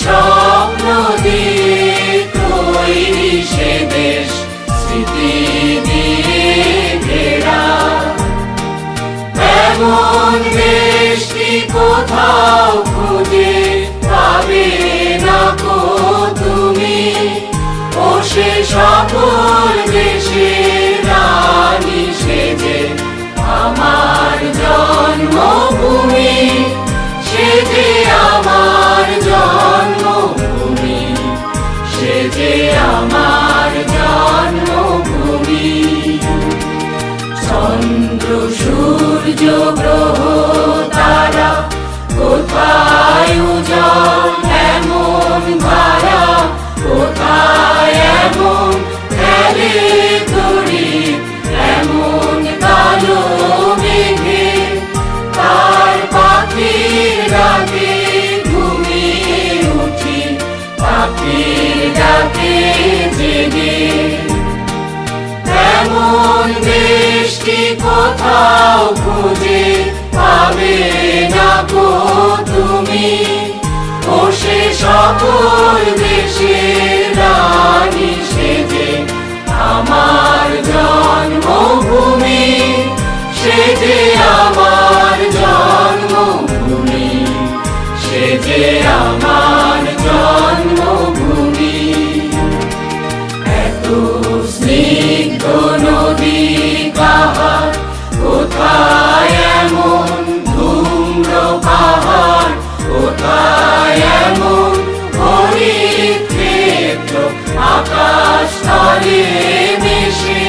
স্বপ্ন দিয়ে তৈরি সে দেশ, স্মৃতি দিয়ে ঘেরা। এমন দেশ কি কোথাও খুঁজে পাবে না গো তুমি, ও সে সকল দেশের রানী সেজে আমার জন্মভূমি, সে যে আমার জন্মভূমি, সে যে আমার জন্মভূমি। চন্দ্র সূর্য গ্রহ তারা কোথায় উজ্জ্বল এমন ধারা, কোথায় এমন খেলে তড়িৎ এমন কালো মেঘে, তার পাখির ডাকে ঘুমিয়ে উঠি, পাখির ডাকে জেগে। এমন দেশ কি কোথাও খুঁজে পাবে না গো তুমি, ও সে সকল দেশের রানী সেজে আমার জন্মভূমি, সে যে আমার জন্মভূমি, সে যে আমার জন্মভূমি। এত স্নিগ্ধ নদী কাহার, কোথায় এমন ধূম্র পাহাড়, কোথায় এমন হরিত ক্ষেত্র আকাশ তলে মিশে,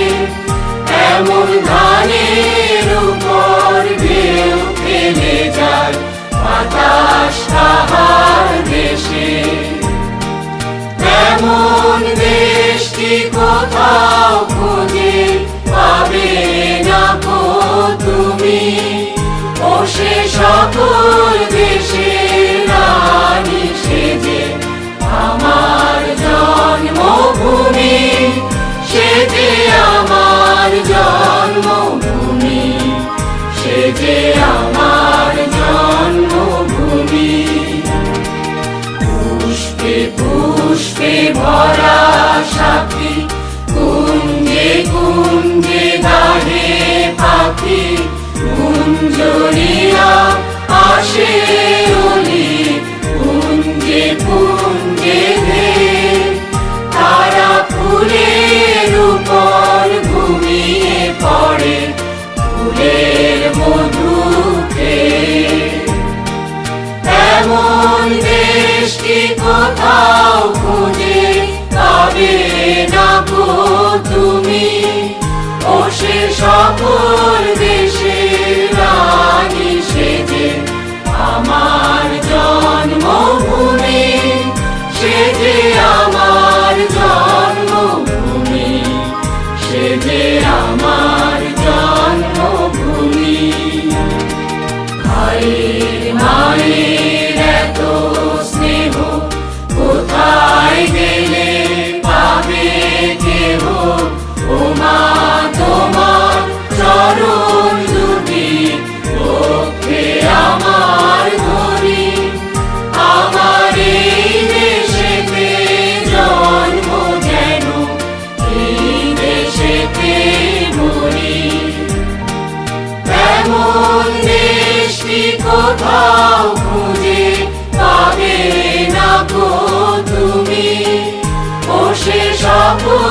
এমন ধানের উপর ঢেউ খেলে যায় বাতাস তাহার দেশে। এমন দেশ কি কোথাও খুঁজে পাবে না গো তুমি, ও সে সকল দেশের রানী সেজে আমার জন্মভূমি, সে যে আমার জন্মভূমি, সে যে আমার জন্মভূমি। পুষ্পে পুষ্পে ভরা সাথী, কুঞ্জে কুঞ্জে গাহে পাখি, কুঞ্জরিয়া আসে অলি, কুঞ্জে কুঞ্জে ধে, তারা ফুলের উপর ঘুমিয়ে পড়ে, ফুলের মধু খেয়ে। এমন দেশ কি কোথাও খুঁজে পাবে না গো তুমি, ও সে সকল দেশের রানী সেজে আমার জন্মভূমি, সে যে আমার জন্মভূমি, সে যে আমার জন্মভূমি। ভাইয়ের মায়ের এত স্নেহ কোথায় গেলে পাবে কেহ, ও মা তোমার চরণ দুটি পক্ষে আমার ধরি, আমার এই দেশেতে জন্ম যেন এই দেশেতে মরি। এমন দেশ কি কোথাও খুঁজে পাবে না গো তুমি, ও সে সকল